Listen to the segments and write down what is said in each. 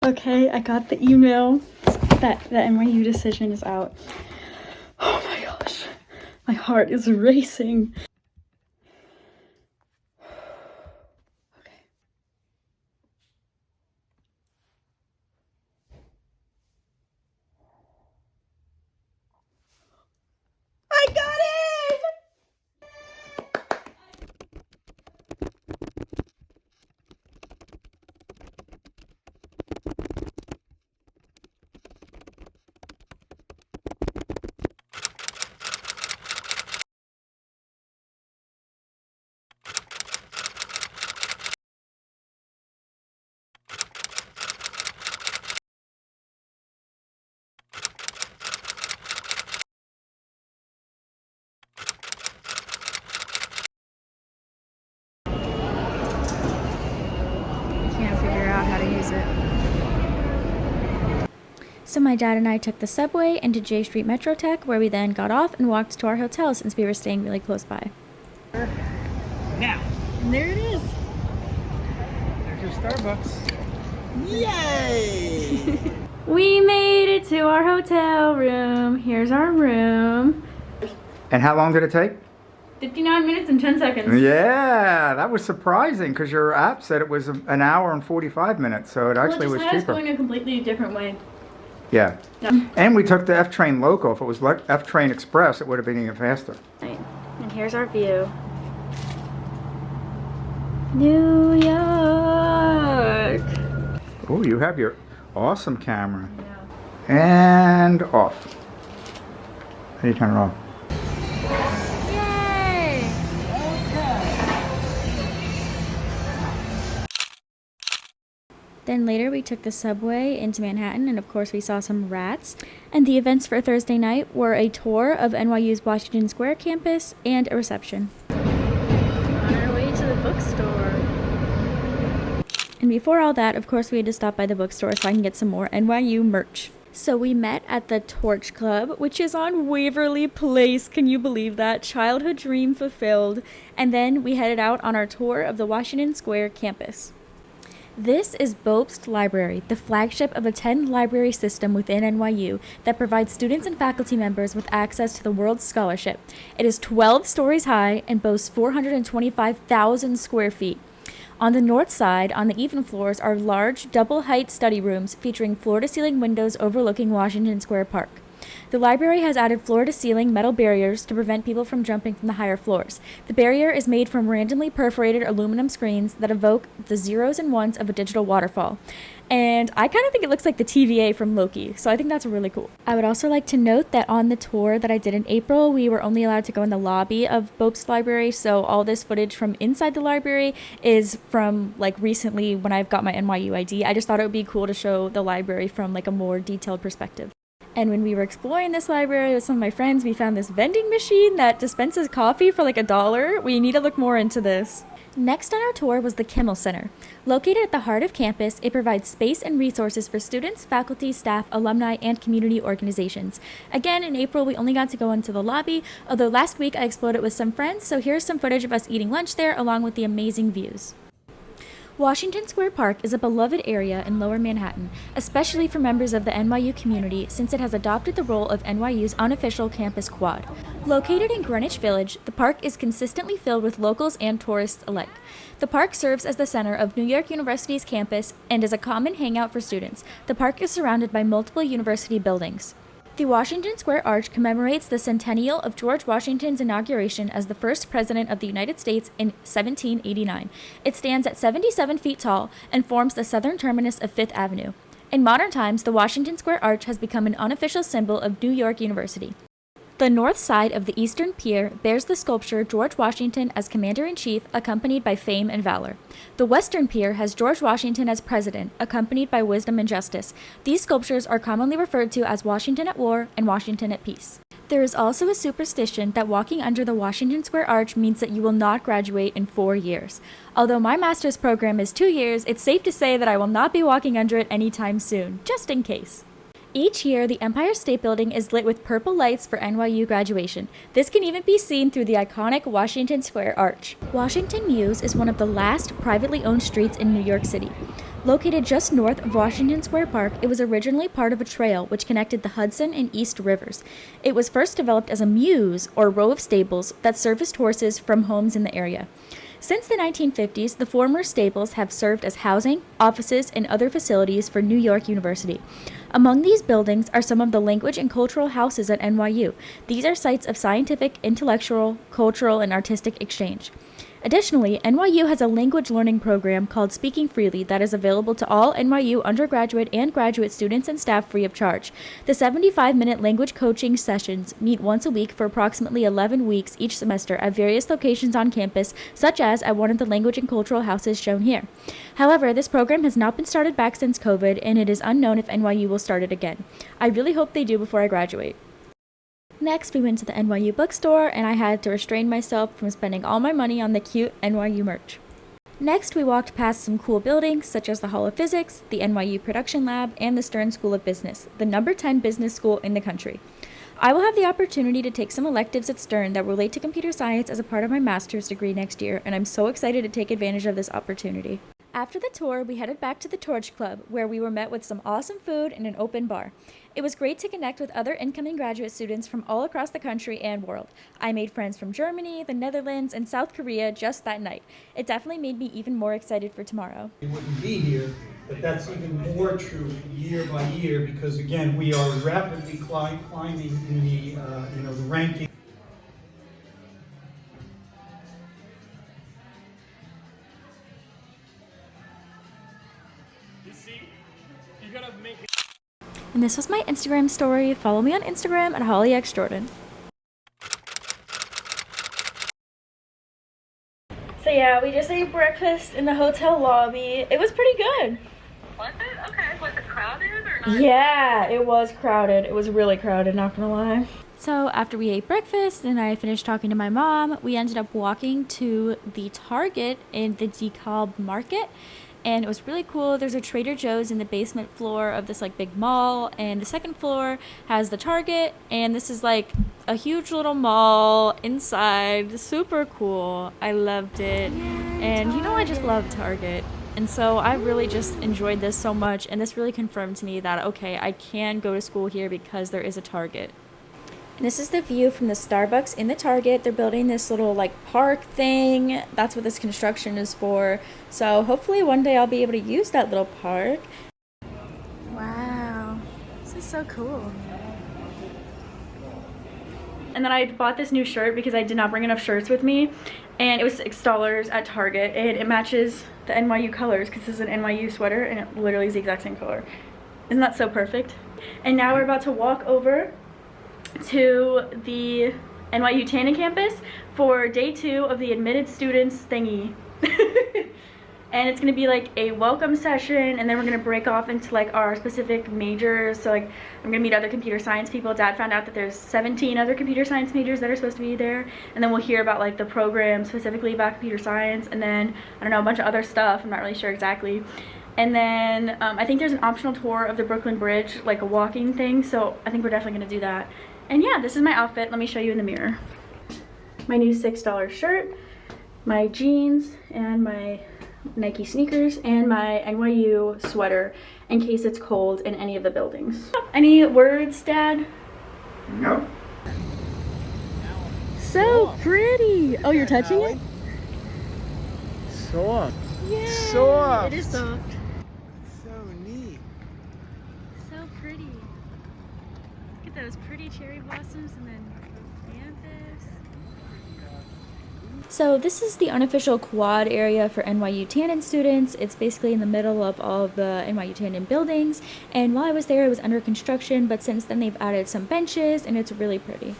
Okay, I got the email that the NYU decision is out. Oh my gosh, my heart is racing. Okay. I got it! Can't figure out how to use it. So my dad and I took the subway into J Street Metro Tech, where we then got off and walked to our hotel since we were staying really close by. Now, And there it is. there's your Starbucks. Yay! We made it to our hotel room. Here's our room. And how long did it take? 59 minutes and 10 seconds. Yeah, that was surprising because your app said it was an hour and 45 minutes, so it actually was Well, it just had us cheaper. going a completely different way. Yeah. Yeah. And we took the F train local. If it was like F train express, it would have been even faster. Right. And here's our view. New York. Oh, you have your awesome camera. Yeah. And off. How do you turn it off? Yay! Then later we took the subway into Manhattan, and of course we saw some rats. And the events for Thursday night were a tour of NYU's Washington Square campus and a reception. On our way to the bookstore. And before all that, of course, we had to stop by the bookstore so I can get some more NYU merch. So we met at the Torch Club, which is on Waverly Place. Can you believe that? Childhood dream fulfilled. And then we headed out on our tour of the Washington Square campus. This is Bobst Library, the flagship of a 10-library system within NYU that provides students and faculty members with access to the world's scholarship. It is 12 stories high and boasts 425,000 square feet. On the north side, on the even floors, are large, double-height study rooms featuring floor-to-ceiling windows overlooking Washington Square Park. The library has added floor-to-ceiling metal barriers to prevent people from jumping from the higher floors. The barrier is made from randomly perforated aluminum screens that evoke the zeros and ones of a digital waterfall. And I kind of think it looks like the TVA from Loki, so I think that's really cool. I would also like to note that on the tour that I did in April, we were only allowed to go in the lobby of Bobst Library, so all this footage from inside the library is from like recently when I've got my NYU ID. I just thought it would be cool to show the library from like a more detailed perspective. And when we were exploring this library with some of my friends, we found this vending machine that dispenses coffee for like $1. We need to look more into this. Next on our tour was the Kimmel Center. Located at the heart of campus, it provides space and resources for students, faculty, staff, alumni, and community organizations. Again, in April, we only got to go into the lobby, although last week I explored it with some friends, so here's some footage of us eating lunch there along with the amazing views. Washington Square Park is a beloved area in Lower Manhattan, especially for members of the NYU community since it has adopted the role of NYU's unofficial campus quad. Located in Greenwich Village, the park is consistently filled with locals and tourists alike. The park serves as the center of New York University's campus and is a common hangout for students. The park is surrounded by multiple university buildings. The Washington Square Arch commemorates the centennial of George Washington's inauguration as the first president of the United States in 1789. It stands at 77 feet tall and forms the southern terminus of Fifth Avenue. In modern times, the Washington Square Arch has become an unofficial symbol of New York University. The north side of the eastern pier bears the sculpture George Washington as Commander-in-Chief, accompanied by fame and valor. The western pier has George Washington as President, accompanied by wisdom and justice. These sculptures are commonly referred to as Washington at War and Washington at Peace. There is also a superstition that walking under the Washington Square Arch means that you will not graduate in 4 years. Although my master's program is 2 years, it's safe to say that I will not be walking under it anytime soon, just in case. Each year, the Empire State Building is lit with purple lights for NYU graduation. This can even be seen through the iconic Washington Square Arch. Washington Mews is one of the last privately owned streets in New York City. Located just north of Washington Square Park, it was originally part of a trail which connected the Hudson and East Rivers. It was first developed as a mews, or row of stables, that serviced horses from homes in the area. Since the 1950s, the former stables have served as housing, offices, and other facilities for New York University. Among these buildings are some of the language and cultural houses at NYU. These are sites of scientific, intellectual, cultural, and artistic exchange. Additionally, NYU has a language learning program called Speaking Freely that is available to all NYU undergraduate and graduate students and staff free of charge. The 75-minute language coaching sessions meet once a week for approximately 11 weeks each semester at various locations on campus, such as at one of the language and cultural houses shown here. However, this program has not been started back since COVID, and it is unknown if NYU will start it again. I really hope they do before I graduate. Next, we went to the NYU bookstore, and I had to restrain myself from spending all my money on the cute NYU merch. Next, we walked past some cool buildings, such as the Hall of Physics, the NYU Production Lab, and the Stern School of Business, the number 10 business school in the country. I will have the opportunity to take some electives at Stern that relate to computer science as a part of my master's degree next year, and I'm so excited to take advantage of this opportunity. After the tour, we headed back to the Torch Club, where we were met with some awesome food and an open bar. It was great to connect with other incoming graduate students from all across the country and world. I made friends from Germany, the Netherlands, and South Korea just that night. It definitely made me even more excited for tomorrow. We wouldn't be here, but that's even more true year by year because, again, we are rapidly climbing in the ranking. You see, you gotta make it. And this was my Instagram story. Follow me on Instagram at HollyXJordan. So yeah, we just ate breakfast in the hotel lobby. It was pretty good. Was it? Okay. Was it crowded or not? Yeah, it was crowded. It was really crowded, not gonna lie. So after we ate breakfast and I finished talking to my mom, we ended up walking to the Target in the DeKalb Market. And it was really cool. There's a Trader Joe's in the basement floor of this like big mall, and the second floor has the Target, and this is like a huge little mall inside. Super cool. I loved it. And you know, I just love Target. And so I really just enjoyed this so much, and this really confirmed to me that okay, I can go to school here because there is a Target. And this is the view from the Starbucks in the Target. They're building this little like park thing. That's what this construction is for. So hopefully one day I'll be able to use that little park. Wow, this is so cool. And then I bought this new shirt because I did not bring enough shirts with me. And it was $6 at Target. And it matches the NYU colors because this is an NYU sweater and it literally is the exact same color. Isn't that so perfect? And now we're about to walk over to the NYU Tandon campus for day 2 of the admitted students thingy. And it's gonna be like a welcome session, and then we're gonna break off into like our specific majors. So like I'm gonna meet other computer science people. Dad found out that there's 17 other computer science majors that are supposed to be there, and then we'll hear about like the program specifically about computer science, and then I don't know, a bunch of other stuff. I'm not really sure exactly. And then I think there's an optional tour of the Brooklyn Bridge, like a walking thing, so I think we're definitely gonna do that. And yeah, this is my outfit. Let me show you in the mirror. My new $6 shirt, my jeans, and my Nike sneakers, and my NYU sweater in case it's cold in any of the buildings. Any words, Dad? Nope. So pretty. Oh, you're touching it? Soft. Yeah. Soft. It is soft. So neat. So pretty. Look at those pretty cherry blossoms and then campus. So this is the unofficial quad area for NYU Tandon students. It's basically in the middle of all of the NYU Tandon buildings. And while I was there, it was under construction, but since then they've added some benches and it's really pretty.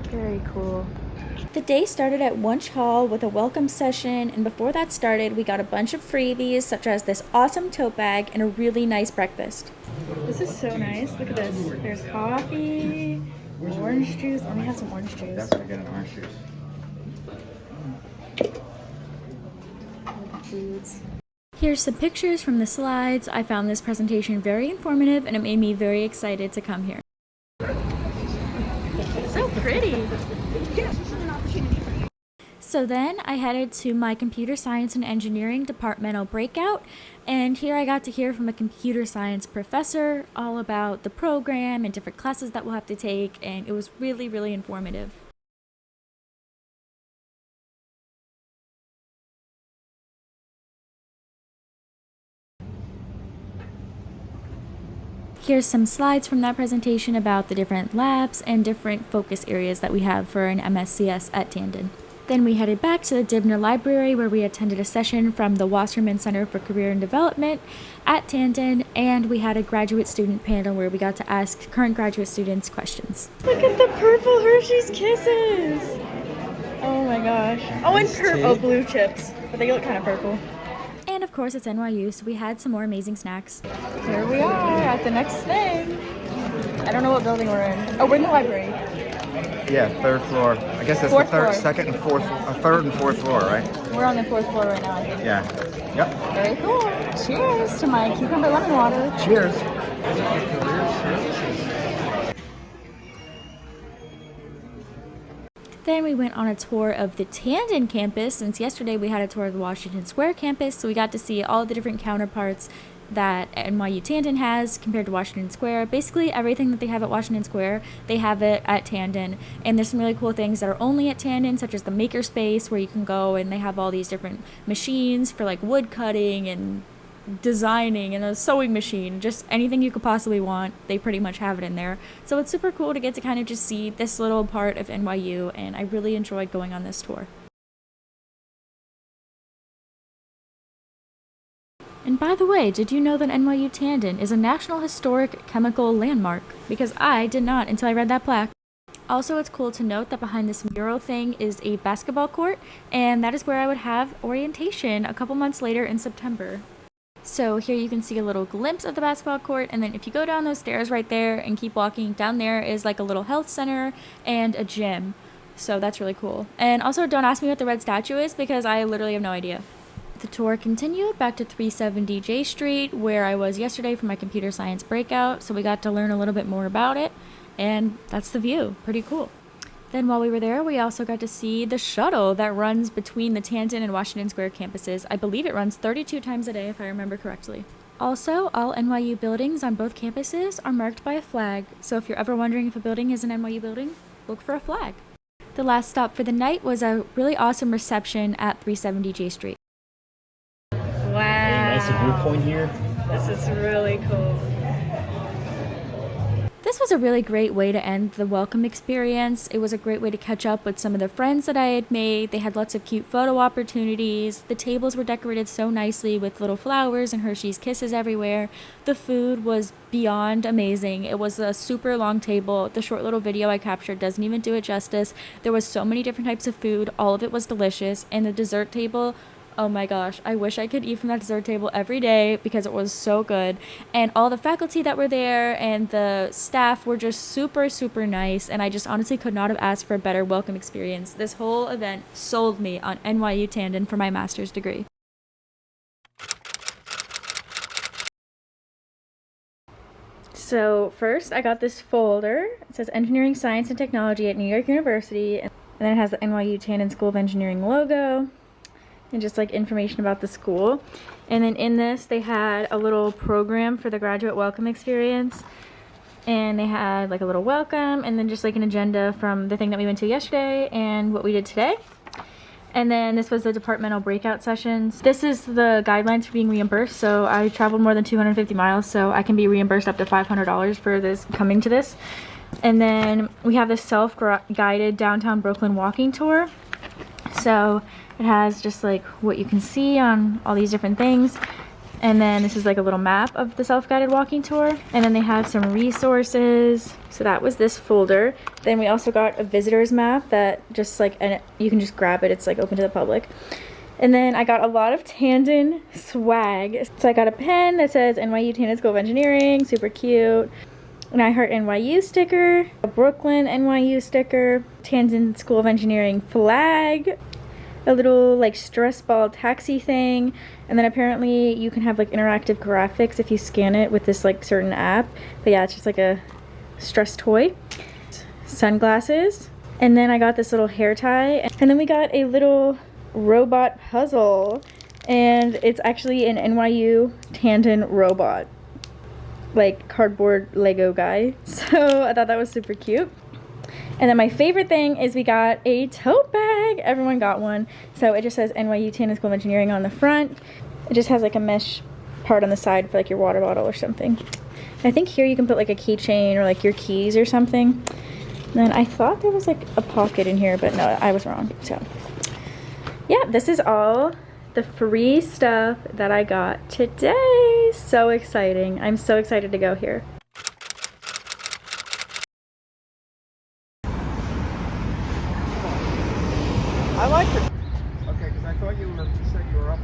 Very cool. The day started at Wunsch Hall with a welcome session, and before that started, we got a bunch of freebies, such as this awesome tote bag and a really nice breakfast. This is so nice. Look at this. There's coffee, orange juice. Let me have some orange juice. Definitely get an orange juice. Foods. Here's some pictures from the slides. I found this presentation very informative, and it made me very excited to come here. So pretty. So So then I headed to my computer science and engineering departmental breakout, and here I got to hear from a computer science professor all about the program and different classes that we'll have to take, and it was really, really informative. Here's some slides from that presentation about the different labs and different focus areas that we have for an MSCS at Tandon. Then we headed back to the Dibner Library where we attended a session from the Wasserman Center for Career and Development at Tandon, and we had a graduate student panel where we got to ask current graduate students questions. Look at the purple Hershey's Kisses! Oh my gosh. Oh, and blue chips, but they look kind of purple. And of course it's NYU, so we had some more amazing snacks. Here we are at the next thing. I don't know what building we're in. Oh, we're in the library. Yeah, third floor. I guess that's Fourth the third, floor. second and fourth, third and fourth floor, right? We're on the 4th floor right now. Yeah. Yep. Very cool. Cheers to my cucumber lemon water. Cheers. Then we went on a tour of the Tandon campus, since yesterday we had a tour of the Washington Square campus, so we got to see all the different counterparts that NYU Tandon has compared to Washington Square. Basically everything that they have at Washington Square, they have it at Tandon, and there's some really cool things that are only at Tandon, such as the makerspace where you can go and they have all these different machines for like wood cutting and designing and a sewing machine, just anything you could possibly want, they pretty much have it in there. So it's super cool to get to kind of just see this little part of NYU, and I really enjoyed going on this tour. And by the way, did you know that NYU Tandon is a National Historic Chemical Landmark? Because I did not until I read that plaque. Also, it's cool to note that behind this mural thing is a basketball court, and that is where I would have orientation a couple months later in September. So here you can see a little glimpse of the basketball court, and then if you go down those stairs right there and keep walking, down there is like a little health center and a gym. So that's really cool. And also don't ask me what the red statue is because I literally have no idea. The tour continued back to 370 J Street where I was yesterday for my computer science breakout, so we got to learn a little bit more about it, and that's the view. Pretty cool. Then while we were there, we also got to see the shuttle that runs between the Tandon and Washington Square campuses. I believe it runs 32 times a day, if I remember correctly. Also, all NYU buildings on both campuses are marked by a flag, so if you're ever wondering if a building is an NYU building, look for a flag. The last stop for the night was a really awesome reception at 370 J Street. Wow. Nice viewpoint here. This is really cool. This was a really great way to end the welcome experience. It was a great way to catch up with some of the friends that I had made. They had lots of cute photo opportunities. The tables were decorated so nicely with little flowers and Hershey's Kisses everywhere. The food was beyond amazing. It was a super long table. The short little video I captured doesn't even do it justice. There was so many different types of food. All of it was delicious. And the dessert table, oh my gosh, I wish I could eat from that dessert table every day because it was so good. And all the faculty that were there and the staff were just super, super nice. And I just honestly could not have asked for a better welcome experience. This whole event sold me on NYU Tandon for my master's degree. So first I got this folder. It says Engineering, Science, and Technology at New York University. And then it has the NYU Tandon School of Engineering logo. And just like information about the school. And then in this they had a little program for the graduate welcome experience, and they had like a little welcome and then just like an agenda from the thing that we went to yesterday and what we did today. And then this was the departmental breakout sessions. This is the guidelines for being reimbursed. So I traveled more than 250 miles, so I can be reimbursed up to $500 for this coming to this. And then we have this self-guided downtown Brooklyn walking tour. So it has just like what you can see on all these different things. And then this is like a little map of the self-guided walking tour. And then they have some resources. So that was this folder. Then we also got a visitor's map that just like, and you can just grab it. It's like open to the public. And then I got a lot of Tandon swag. So I got a pen that says NYU Tandon School of Engineering, super cute. An I Heart NYU sticker, a Brooklyn NYU sticker, Tandon School of Engineering flag, a little like stress ball taxi thing, and then apparently you can have like interactive graphics if you scan it with this like certain app. But yeah, it's just like a stress toy. Sunglasses, And then I got this little hair tie. And then we got a little robot puzzle. And it's actually an NYU Tandon robot. Like cardboard Lego guy. So I thought that was super cute. And then my favorite thing is we got a tote bag. Everyone got one. So it just says NYU Tandon School of Engineering on the front. It just has like a mesh part on the side for like your water bottle or something. And I think here you can put like a keychain or like your keys or something. And then I thought there was like a pocket in here, but no, I was wrong. So yeah, this is all the free stuff that I got today. So exciting. I'm so excited to go here. I like it. Okay, because I thought you said you were up.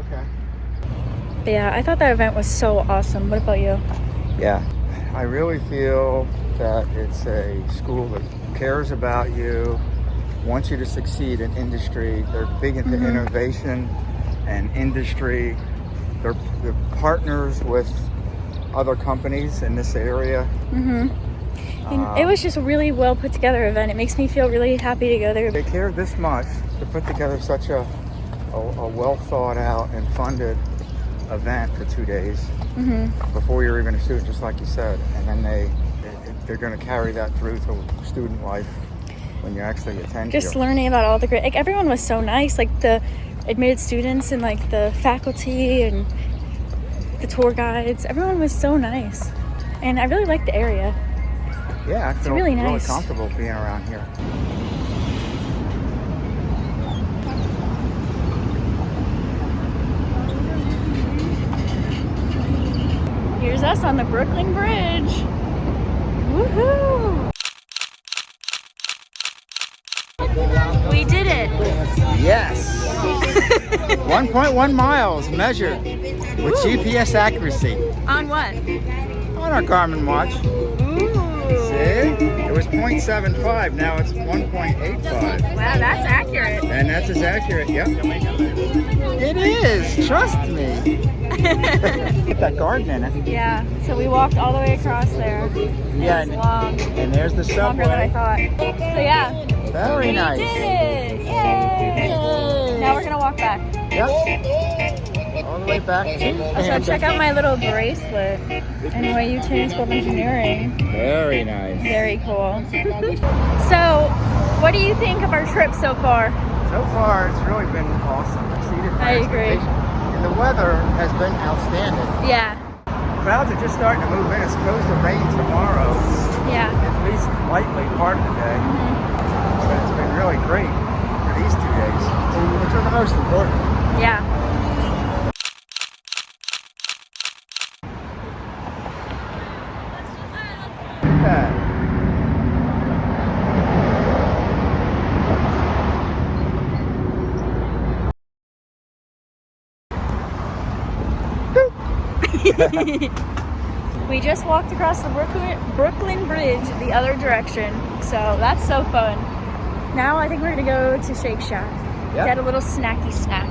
Okay. But yeah, I thought that event was so awesome. What about you? Yeah, I really feel that it's a school that cares about you, wants you to succeed in industry. They're big into innovation and industry. They're partners with other companies in this area. And it was just a really well put together event. It makes me feel really happy to go there. They care this much to put together such a well thought out and funded event for 2 days before you're even a student, just like you said. And then they're going to carry that through to student life when you actually attend. Just learning about all the great, like everyone was so nice, like the admitted students and like the faculty and the tour guides. Everyone was so nice. And I really liked the area. Yeah, I feel really nice. comfortable being around here. Here's us on the Brooklyn Bridge. Woohoo! We did it! Yes! 1.1 miles measured with GPS accuracy On what? on our Garmin watch. See? It was 0.75, now it's 1.85. Wow, that's accurate. And that's as accurate, yep. It is, trust me. Get that garden in it. Yeah, so we walked all the way across there. Yeah, It was long. and there's the Longer than I subway. thought. So yeah, Very we nice. did it! Yay! Now we're gonna walk back. Yep. All the way back to So check out my little bracelet. NYU Tandon School of Engineering. Very nice. Very cool. So, what do you think of our trip so far? So far, it's really been awesome. Exceeded my I agree. expectations. And the weather has been outstanding. Yeah, Clouds are just starting to move in. It's supposed to rain tomorrow, yeah. at least lightly part of the day. But it's been really great for these 2 days, which are the most important. Yeah. Okay. We just walked across the Brooklyn Bridge the other direction, so that's so fun. Now I think we're gonna go to Shake Shack, get a little snacky snack.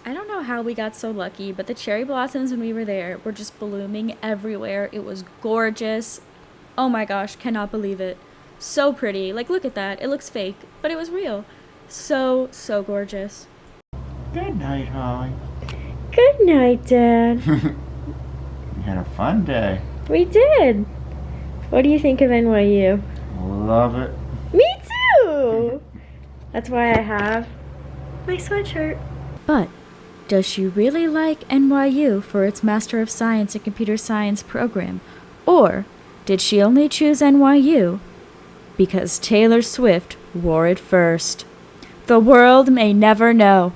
I don't know how we got so lucky, but the cherry blossoms when we were there were just blooming everywhere. It was gorgeous. Oh my gosh, cannot believe it. So pretty. Like, look at that. It looks fake, but it was real. So gorgeous. Good night, Holly. Good night, Dad. You had a fun day. We did. What do you think of NYU? Love it. Me too! That's why I have my sweatshirt. But does she really like NYU for its Master of Science in Computer Science program? Or did she only choose NYU because Taylor Swift wore it first? The world may never know.